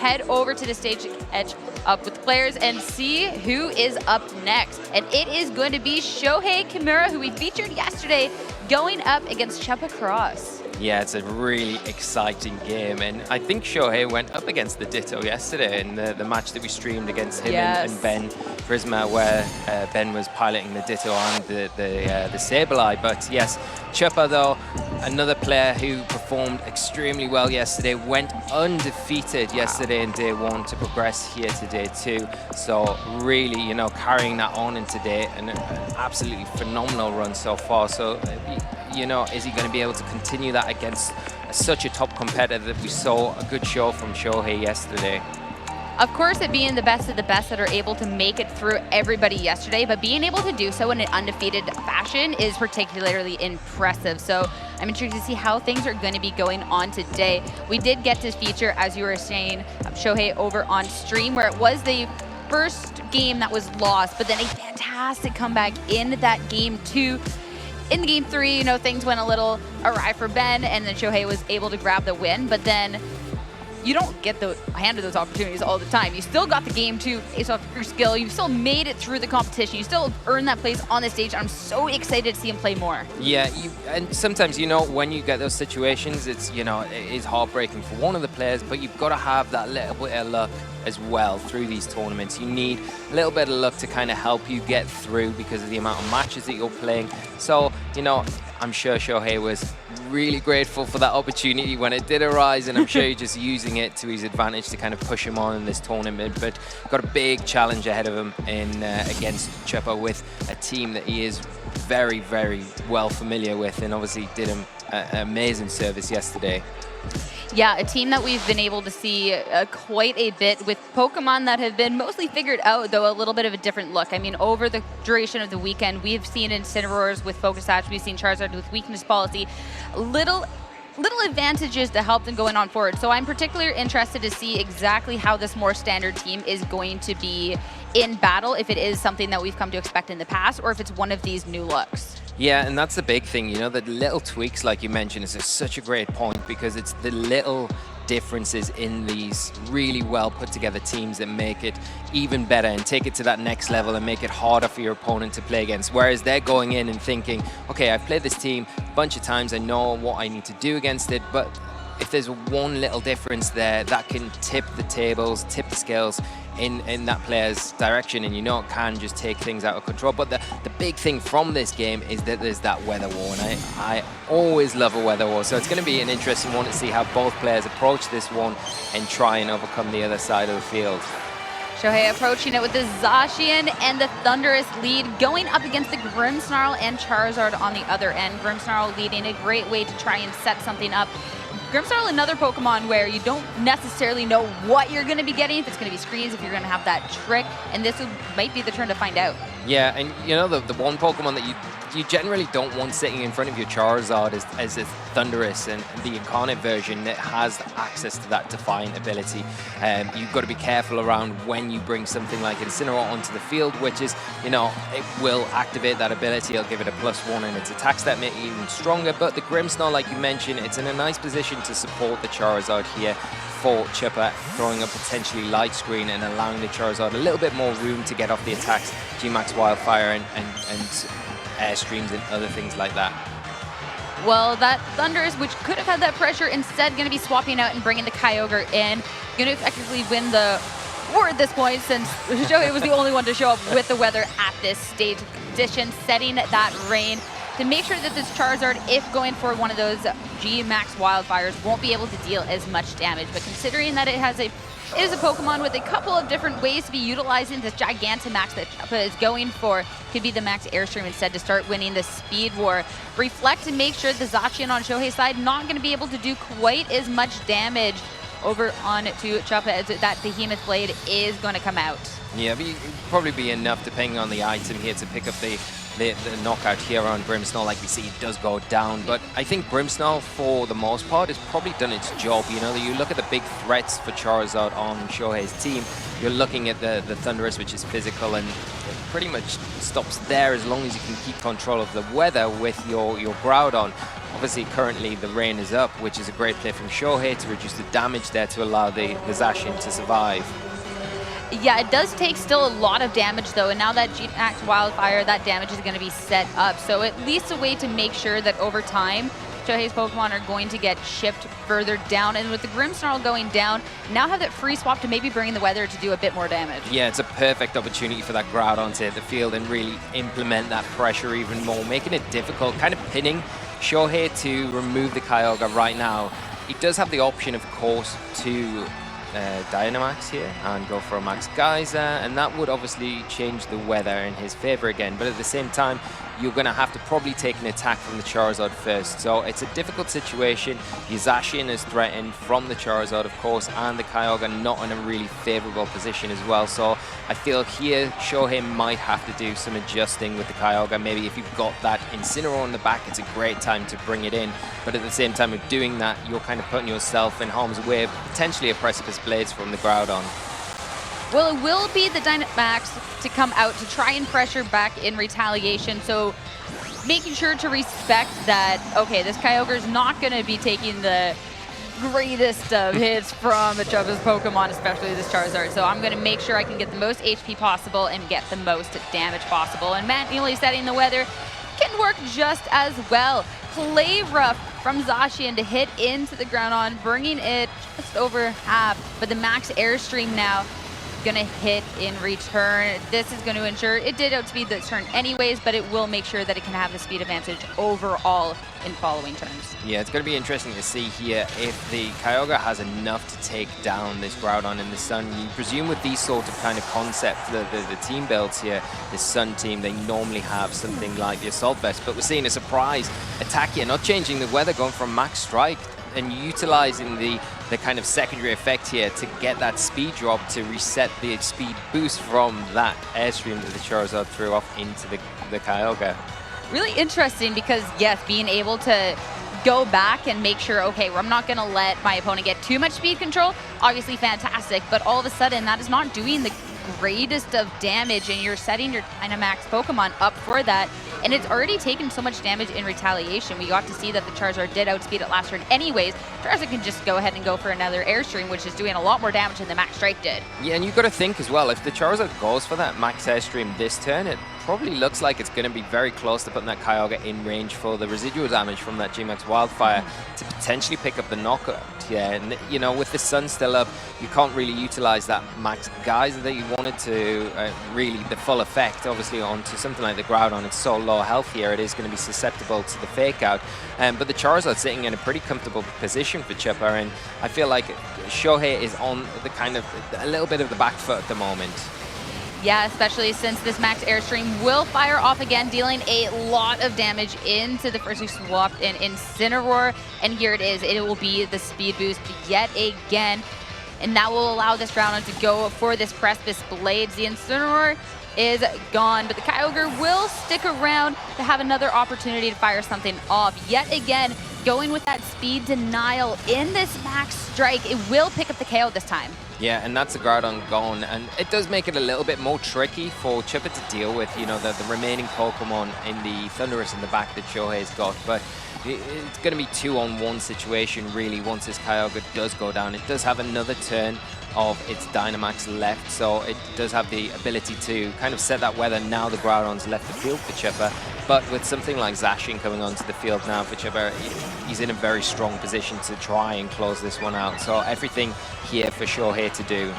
head over to the stage edge up with the players and see who is up next. And it is going to be Shohei Kimura, who we featured yesterday, going up against Chuppa Cross. Yeah, it's a really exciting game, and I think Shohei went up against the Ditto yesterday in the match that we streamed against him and Ben Prisma, where Ben was piloting the Ditto and the Sableye. But yes, Chuppa though, another player who performed extremely well yesterday, went undefeated yesterday in day one to progress here to day two. So really, you know, carrying that on in today, and an absolutely phenomenal run so far. So, you know, is he going to be able to continue that against such a top competitor that we saw a good show from Shohei yesterday? Of course, it being the best of the best that are able to make it through everybody yesterday, but being able to do so in an undefeated fashion is particularly impressive. So I'm intrigued to see how things are going to be going on today. We did get to feature, as you were saying, Shohei over on stream, where it was the first game that was lost, but then a fantastic comeback in that game two. In the game three, you know, things went a little awry for Ben, and then Shohei was able to grab the win. But then you don't get handed those opportunities all the time. You still got the game two based off your skill. You still made it through the competition. You still earned that place on the stage. I'm so excited to see him play more. Yeah, and sometimes, you know, when you get those situations, it's, you know, it is heartbreaking for one of the players, but you've got to have that little bit of luck as well through these tournaments. You need a little bit of luck to kind of help you get through because of the amount of matches that you're playing. So, you know, I'm sure Shohei was really grateful for that opportunity when it did arise, and I'm sure he's just using it to his advantage to kind of push him on in this tournament. But got a big challenge ahead of him in against Chuppa, with a team that he is very, very well familiar with, and obviously did him an amazing service yesterday. Yeah, a team that we've been able to see quite a bit with Pokemon that have been mostly figured out, though a little bit of a different look. I mean, over the duration of the weekend, we've seen Incineroars with Focus Sash, we've seen Charizard with Weakness Policy. Little advantages to help them going on forward. So I'm particularly interested to see exactly how this more standard team is going to be in battle, if it is something that we've come to expect in the past, or if it's one of these new looks. Yeah, and that's the big thing, you know, the little tweaks, like you mentioned, is such a great point, because it's the little differences in these really well put together teams that make it even better and take it to that next level and make it harder for your opponent to play against. Whereas they're going in and thinking, okay, I've played this team a bunch of times, I know what I need to do against it, but if there's one little difference there, that can tip the tables, tip the scales in that player's direction, and you know it can just take things out of control. But the big thing from this game is that there's that weather war, and I always love a weather war, so it's going to be an interesting one to see how both players approach this one and try and overcome the other side of the field. Shohei approaching it with the Zacian and the Thunderous lead, going up against the Grimmsnarl and Charizard on the other end. Grimmsnarl leading, a great way to try and set something up. Grimmsnarl, another Pokemon where you don't necessarily know what you're going to be getting, if it's going to be screens, if you're going to have that trick, and this might be the turn to find out. Yeah, and you know, the one Pokemon that you generally don't want sitting in front of your Charizard is a Thunderous, and the Incarnate version that has access to that Defiant ability. You've got to be careful around when you bring something like Incineroar onto the field, which is, you know, it will activate that ability, it'll give it a +1 and its attack stat make it even stronger. But the Grimmsnarl, like you mentioned, it's in a nice position to support the Charizard here for Chuppa, throwing a potentially light screen and allowing the Charizard a little bit more room to get off the attacks, G-Max Wildfire and Airstreams and other things like that. Well, that Thunderous, which could have had that pressure, instead going to be swapping out and bringing the Kyogre in, going to effectively win the war at this point, since Shohei was the only one to show up with the weather at this stage condition, setting that rain to make sure that this Charizard, if going for one of those G-Max Wildfires, won't be able to deal as much damage. But considering that it is a Pokemon with a couple of different ways to be utilizing this Gigantamax that Chuppa is going for, could be the Max Airstream instead to start winning the Speed War. Reflect and make sure the Zacian on Shohei's side not going to be able to do quite as much damage over on to Chuppa, as that Behemoth Blade is going to come out. Yeah, but it'd probably be enough, depending on the item here, to pick up the knockout here on Grimmsnarl. Like we see, it does go down, but I think Grimmsnarl, for the most part, has probably done its job. You know, you look at the big threats for Charizard on Shohei's team, you're looking at the Thunderous, which is physical, and it pretty much stops there as long as you can keep control of the weather with your Groudon. Obviously, currently the rain is up, which is a great play from Shohei to reduce the damage there to allow the Zacian to survive. Yeah, it does take still a lot of damage though, and now that G-Max Wildfire, that damage is going to be set up. So at least a way to make sure that over time, Shohei's Pokemon are going to get shipped further down. And with the Grimmsnarl going down, now have that free swap to maybe bring in the weather to do a bit more damage. Yeah, it's a perfect opportunity for that Groudon to hit the field and really implement that pressure even more, making it difficult, kind of pinning Shohei to remove the Kyogre right now. He does have the option, of course, to Dynamax here and go for a Max Geyser, and that would obviously change the weather in his favor again, but at the same time you're going to have to probably take an attack from the Charizard first, so it's a difficult situation. The Zacian is threatened from the Charizard, of course, and the Kyogre not in a really favorable position as well, so I feel here Shohei might have to do some adjusting with the Kyogre. Maybe if you've got that Incineroar in the back, it's a great time to bring it in, but at the same time of doing that, you're kind of putting yourself in harm's way, potentially a Precipice Blades from the Groudon. Well, it will be the Dynamax to come out to try and pressure back in retaliation. So making sure to respect that, okay, this Kyogre is not going to be taking the greatest of hits from a Chuppa's Pokemon, especially this Charizard. So I'm going to make sure I can get the most HP possible and get the most damage possible. And manually setting the weather can work just as well. Play rough from Zacian to hit into the Groudon, bringing it just over half. But the max airstream now going to hit in return. This is going to ensure it did outspeed the turn anyways, but it will make sure that it can have the speed advantage overall in following turns. Yeah, it's going to be interesting to see here if the Kyogre has enough to take down this Groudon in the Sun. You presume with these sort of kind of concepts, the team builds here, the Sun team, they normally have something like the Assault Vest, but we're seeing a surprise attack here, not changing the weather, going from Max Strike and utilizing the kind of secondary effect here to get that speed drop to reset the speed boost from that airstream that the Charizard threw off into the Kyogre. Really interesting because, yes, being able to go back and make sure, okay, I'm not going to let my opponent get too much speed control, obviously fantastic, but all of a sudden that is not doing the greatest of damage, and you're setting your Dynamax Pokemon up for that, and it's already taken so much damage in retaliation. We got to see that the Charizard did outspeed it last turn anyways. Charizard can just go ahead and go for another Airstream, which is doing a lot more damage than the Max Strike did. Yeah, and you've got to think as well, if the Charizard goes for that Max Airstream this turn, it probably looks like it's going to be very close to putting that Kyogre in range for the residual damage from that G-Max Wildfire to potentially pick up the knockout. Yeah, and you know, with the Sun still up, you can't really utilize that Max Geyser that you wanted to really the full effect, obviously, onto something like the Groudon. It's so low health here, it is going to be susceptible to the fake out. But the Charizard sitting in a pretty comfortable position for Chuppa, and I feel like Shohei is on the kind of a little bit of the back foot at the moment. Yeah, especially since this Max Airstream will fire off again, dealing a lot of damage into the first who swapped in Incineroar. And here it is. It will be the speed boost yet again. And that will allow this Groudon to go for this Precipice Blades. The Incineroar is gone, but the Kyogre will stick around to have another opportunity to fire something off. Yet again, going with that speed denial in this Max Strike, it will pick up the KO this time. Yeah, and that's the Groudon gone, and it does make it a little bit more tricky for Chuppa to deal with, you know, the remaining Pokemon in the Thundurus in the back that Shohei's got, but it's going to be 2-on-1 situation, really, once this Kyogre does go down. It does have another turn of its Dynamax left, so it does have the ability to kind of set that weather now the Groudon's left the field for Chuppa. But with something like Zacian coming onto the field now for Chuppa, he's in a very strong position to try and close this one out. So everything here for Shohei to do.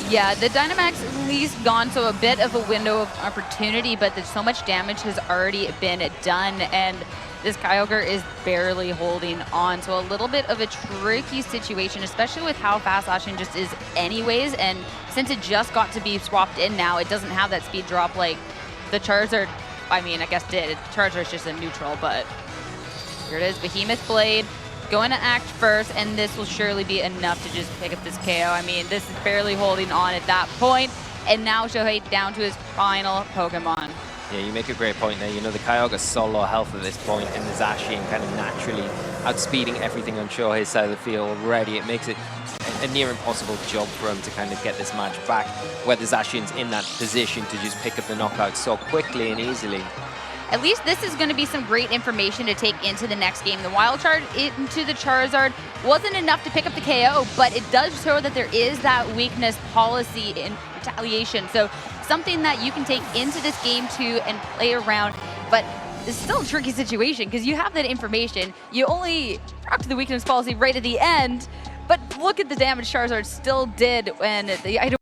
Yeah, the Dynamax at least gone, so a bit of a window of opportunity, but there's so much damage has already been done, and this Kyogre is barely holding on. So a little bit of a tricky situation, especially with how fast Zacian just is anyways, and since it just got to be swapped in now, it doesn't have that speed drop like the Charizard, I mean, I guess did. Charizard's just a neutral, but here it is, Behemoth Blade. Going to act first, and this will surely be enough to just pick up this KO. I mean, this is barely holding on at that point, and now Shohei down to his final Pokemon. Yeah, you make a great point there. You know, the Kyogre's so low health at this point, and the Zacian kind of naturally outspeeding everything on Shohei's side of the field already. It makes it a near impossible job for him to kind of get this match back, where the Zacian's in that position to just pick up the knockout so quickly and easily. at least this is going to be some great information to take into the next game. The Wild Charge into the Charizard wasn't enough to pick up the KO, but it does show that there is that weakness policy in retaliation. So something that you can take into this game too and play around. But it's still a tricky situation because you have that information. You only proc to the weakness policy right at the end, but look at the damage Charizard still did when the item